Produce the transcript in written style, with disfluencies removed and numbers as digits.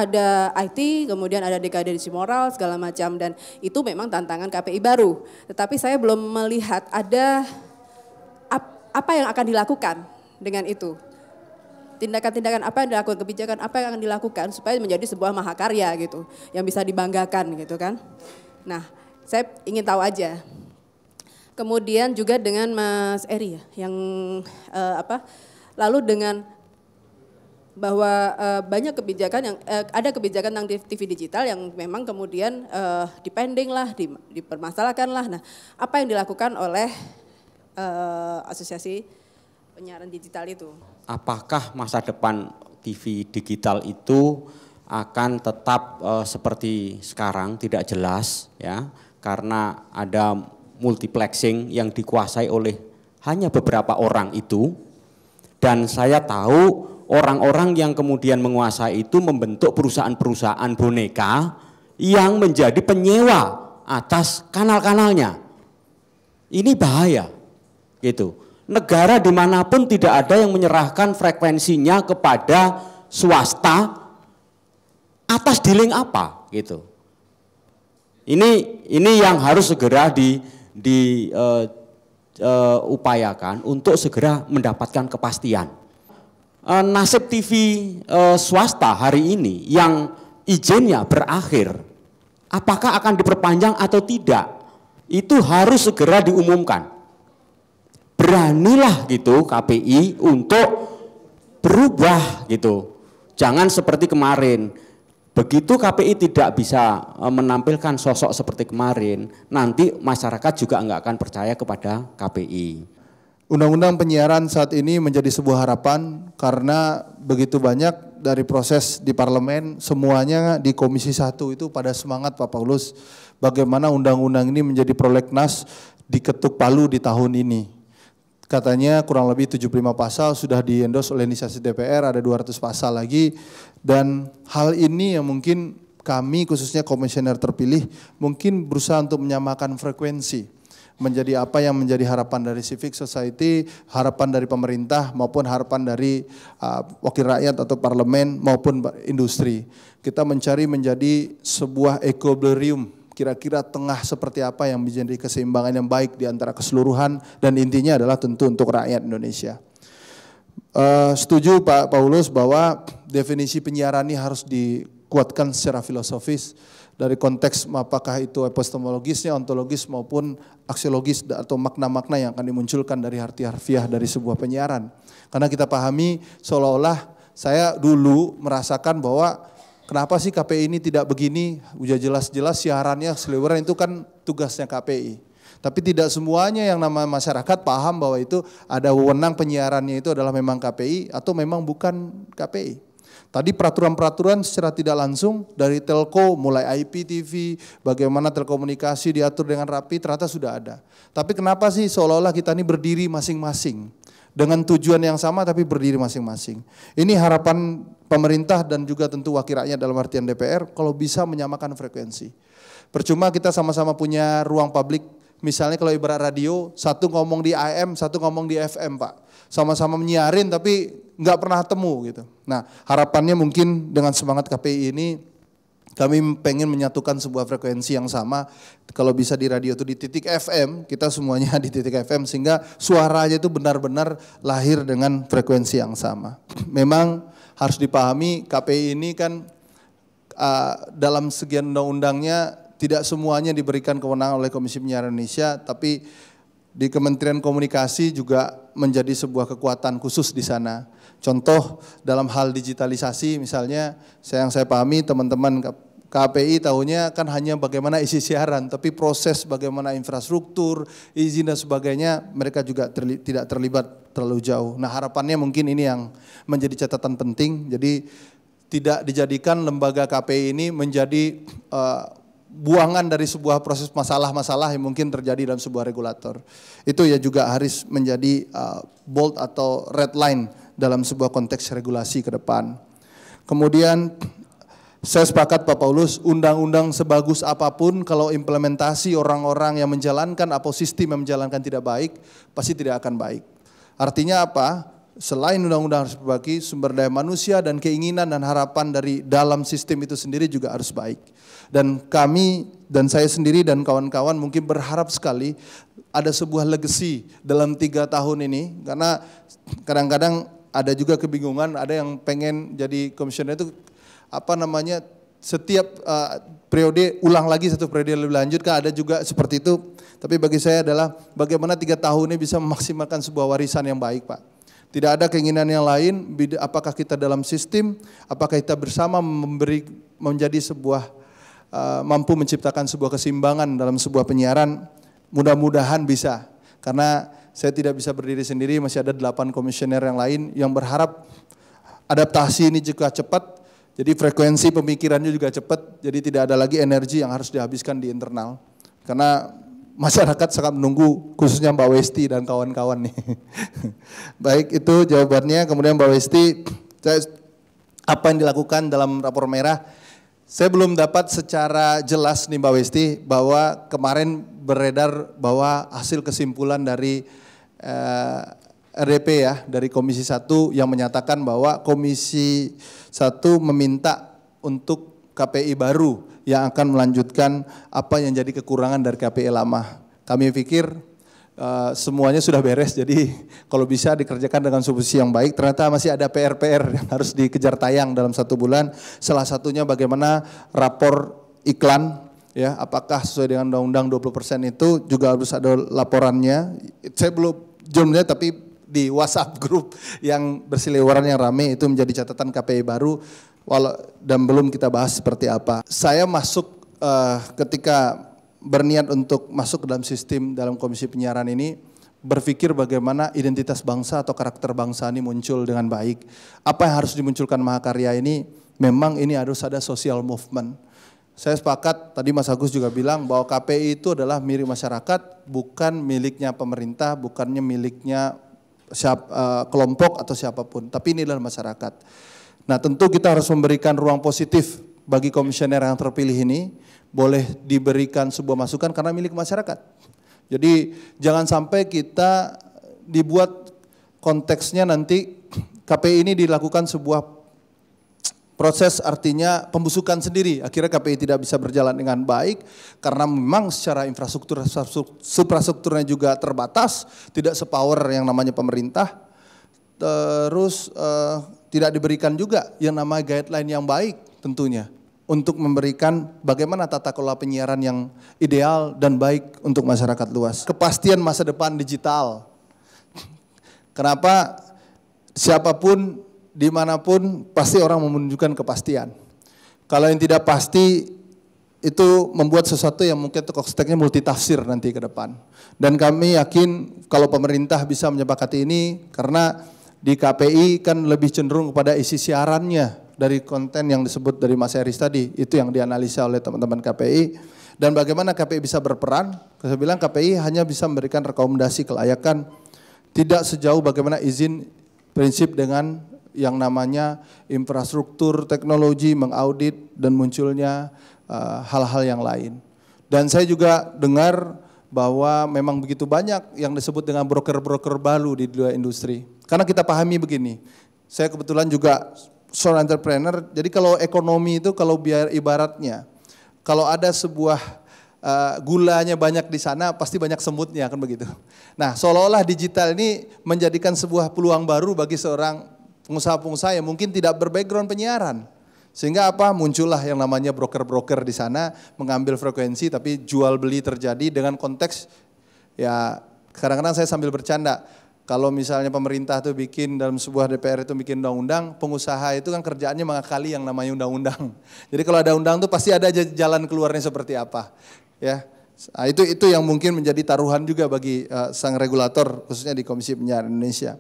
ada IT, kemudian ada dekadensi moral segala macam, dan itu memang tantangan KPI baru. Tetapi saya belum melihat ada apa yang akan dilakukan dengan itu. Tindakan-tindakan apa yang dilakukan, kebijakan apa yang akan dilakukan supaya menjadi sebuah mahakarya gitu, yang bisa dibanggakan gitu kan. Nah, saya ingin tahu aja. Kemudian juga dengan Mas Eri ya, yang lalu dengan bahwa banyak kebijakan yang ada kebijakan tentang TV digital yang memang kemudian dipending lah, dipermasalahkan lah. Nah, apa yang dilakukan oleh asosiasi penyiaran digital itu? Apakah masa depan TV digital itu akan tetap seperti sekarang, tidak jelas ya, karena ada multiplexing yang dikuasai oleh hanya beberapa orang itu, dan saya tahu orang-orang yang kemudian menguasai itu membentuk perusahaan-perusahaan boneka yang menjadi penyewa atas kanal-kanalnya. Ini bahaya gitu. Negara dimanapun tidak ada yang menyerahkan frekuensinya kepada swasta atas dealing apa gitu. Ini yang harus segera diupayakan untuk segera mendapatkan kepastian. Nasib TV swasta hari ini yang izinnya berakhir, apakah akan diperpanjang atau tidak, itu harus segera diumumkan. Beranilah gitu KPI untuk berubah gitu. Jangan seperti kemarin. Begitu KPI tidak bisa menampilkan sosok seperti kemarin, nanti masyarakat juga enggak akan percaya kepada KPI. Undang-undang penyiaran saat ini menjadi sebuah harapan karena begitu banyak dari proses di parlemen, semuanya di Komisi 1 itu pada semangat Pak Paulus bagaimana undang-undang ini menjadi prolegnas diketuk palu di tahun ini. Katanya kurang lebih 75 pasal sudah di-endorse oleh inisiasi DPR, ada 200 pasal lagi, dan hal ini yang mungkin kami khususnya komisioner terpilih mungkin berusaha untuk menyamakan frekuensi. Menjadi apa yang menjadi harapan dari civic society, harapan dari pemerintah maupun harapan dari wakil rakyat atau parlemen maupun industri. Kita mencari menjadi sebuah equilibrium, kira-kira tengah seperti apa yang menjadi keseimbangan yang baik di antara keseluruhan, dan intinya adalah tentu untuk rakyat Indonesia. Setuju Pak Paulus bahwa definisi penyiaran ini harus dikuatkan secara filosofis dari konteks apakah itu epistemologisnya, ontologis maupun aksiologis atau makna-makna yang akan dimunculkan dari arti harfiah dari sebuah penyiaran. Karena kita pahami seolah-olah saya dulu merasakan bahwa kenapa sih KPI ini tidak begini, udah jelas-jelas siarannya seliweran itu kan tugasnya KPI. Tapi tidak semuanya yang nama masyarakat paham bahwa itu ada wewenang penyiarannya itu adalah memang KPI atau memang bukan KPI. Tadi peraturan-peraturan secara tidak langsung dari telco mulai IPTV, bagaimana telekomunikasi diatur dengan rapi ternyata sudah ada. Tapi kenapa sih seolah-olah kita ini berdiri masing-masing dengan tujuan yang sama tapi berdiri masing-masing. Ini harapan pemerintah dan juga tentu wakil rakyat dalam artian DPR kalau bisa menyamakan frekuensi. Percuma kita sama-sama punya ruang publik, misalnya kalau ibarat radio, satu ngomong di AM, satu ngomong di FM Pak. Sama-sama menyiarin tapi nggak pernah temu gitu. Nah harapannya mungkin dengan semangat KPI ini kami pengen menyatukan sebuah frekuensi yang sama. Kalau bisa di radio itu di titik FM, kita semuanya di titik FM sehingga suaranya itu benar-benar lahir dengan frekuensi yang sama. Memang harus dipahami KPI ini kan dalam sekian undang-undangnya tidak semuanya diberikan kewenangan oleh Komisi Penyiaran Indonesia, tapi di Kementerian Komunikasi juga menjadi sebuah kekuatan khusus di sana. Contoh dalam hal digitalisasi misalnya, yang saya pahami teman-teman KPI tahunya kan hanya bagaimana isi siaran, tapi proses bagaimana infrastruktur, izin dan sebagainya mereka juga tidak terlibat terlalu jauh. Nah harapannya mungkin ini yang menjadi catatan penting, jadi tidak dijadikan lembaga KPI ini menjadi buangan dari sebuah proses masalah-masalah yang mungkin terjadi dalam sebuah regulator. Itu ya juga harus menjadi bold atau red line dalam sebuah konteks regulasi ke depan. Kemudian saya sepakat Pak Paulus, undang-undang sebagus apapun kalau implementasi orang-orang yang menjalankan atau sistem yang menjalankan tidak baik, pasti tidak akan baik. Artinya apa? selain undang-undang harus berbagi, sumber daya manusia dan keinginan dan harapan dari dalam sistem itu sendiri juga harus baik. Dan kami dan saya sendiri dan kawan-kawan mungkin berharap sekali ada sebuah legacy dalam 3 tahun ini, karena kadang-kadang ada juga kebingungan, ada yang pengen jadi komisioner itu setiap periode ulang lagi satu periode lebih lanjut, kan ada juga seperti itu. Tapi bagi saya adalah bagaimana 3 tahun ini bisa memaksimalkan sebuah warisan yang baik, Pak. Tidak ada keinginan yang lain, apakah kita dalam sistem, apakah kita bersama menjadi sebuah, mampu menciptakan sebuah keseimbangan dalam sebuah penyiaran, mudah-mudahan bisa. Karena saya tidak bisa berdiri sendiri, masih ada 8 komisioner yang lain yang berharap adaptasi ini juga cepat, jadi frekuensi pemikirannya juga cepat, jadi tidak ada lagi energi yang harus dihabiskan di internal. Karena masyarakat sangat menunggu, khususnya Mbak Westi dan kawan-kawan nih. Baik, itu jawabannya. Kemudian Mbak Westi, apa yang dilakukan dalam rapor merah? Saya belum dapat secara jelas nih Mbak Westi, bahwa kemarin beredar bahwa hasil kesimpulan dari RDP ya, dari Komisi 1 yang menyatakan bahwa Komisi 1 meminta untuk KPI baru yang akan melanjutkan apa yang jadi kekurangan dari KPI lama. Kami pikir semuanya sudah beres, jadi kalau bisa dikerjakan dengan subsidi yang baik. Ternyata masih ada PR-PR yang harus dikejar tayang dalam 1 bulan. Salah satunya bagaimana rapor iklan, ya, apakah sesuai dengan Undang-Undang 20% itu juga harus ada laporannya. Saya belum jumlahnya, tapi di WhatsApp grup yang berseliweran yang rame itu menjadi catatan KPI baru. Dan belum kita bahas seperti apa. Saya masuk ketika berniat untuk masuk ke dalam sistem dalam Komisi Penyiaran ini, berpikir bagaimana identitas bangsa atau karakter bangsa ini muncul dengan baik. Apa yang harus dimunculkan Mahakarya ini, memang ini harus ada social movement. Saya sepakat, tadi Mas Agus juga bilang bahwa KPI itu adalah milik masyarakat, bukan miliknya pemerintah, bukannya miliknya kelompok atau siapapun, tapi ini adalah masyarakat. Nah, tentu kita harus memberikan ruang positif bagi komisioner yang terpilih ini, boleh diberikan sebuah masukan karena milik masyarakat. Jadi jangan sampai kita dibuat konteksnya nanti KPI ini dilakukan sebuah proses, artinya pembusukan sendiri. Akhirnya KPI tidak bisa berjalan dengan baik karena memang secara infrastrukturnya juga terbatas, tidak sepower yang namanya pemerintah. Terus tidak diberikan juga yang namanya guideline yang baik tentunya untuk memberikan bagaimana tata kelola penyiaran yang ideal dan baik untuk masyarakat luas. Kepastian masa depan digital. Kenapa? Siapapun, dimanapun, pasti orang menunjukkan kepastian. Kalau yang tidak pasti, itu membuat sesuatu yang mungkin konteksnya multitafsir nanti ke depan. Dan kami yakin kalau pemerintah bisa menyepakati ini, karena di KPI kan lebih cenderung kepada isi siarannya dari konten yang disebut dari Mas Eris tadi, itu yang dianalisa oleh teman-teman KPI. Dan bagaimana KPI bisa berperan? Saya bilang KPI hanya bisa memberikan rekomendasi kelayakan, tidak sejauh bagaimana izin prinsip dengan yang namanya infrastruktur, teknologi, mengaudit dan munculnya hal-hal yang lain. Dan saya juga dengar bahwa memang begitu banyak yang disebut dengan broker-broker baru di dunia industri. Karena kita pahami begini, saya kebetulan juga seorang entrepreneur, jadi kalau ekonomi itu kalau biar ibaratnya, kalau ada sebuah gulanya banyak di sana pasti banyak semutnya, kan begitu. Nah, seolah-olah digital ini menjadikan sebuah peluang baru bagi seorang pengusaha-pengusaha yang mungkin tidak berbackground penyiaran. Sehingga apa? Muncullah yang namanya broker-broker di sana, mengambil frekuensi tapi jual beli terjadi dengan konteks, ya kadang-kadang saya sambil bercanda, kalau misalnya pemerintah tuh bikin dalam sebuah DPR itu bikin undang-undang, pengusaha itu kan kerjaannya mengakali yang namanya undang-undang. Jadi kalau ada undang tuh pasti ada jalan keluarnya seperti apa. Ya, nah, itu yang mungkin menjadi taruhan juga bagi sang regulator, khususnya di Komisi Penyiaran Indonesia.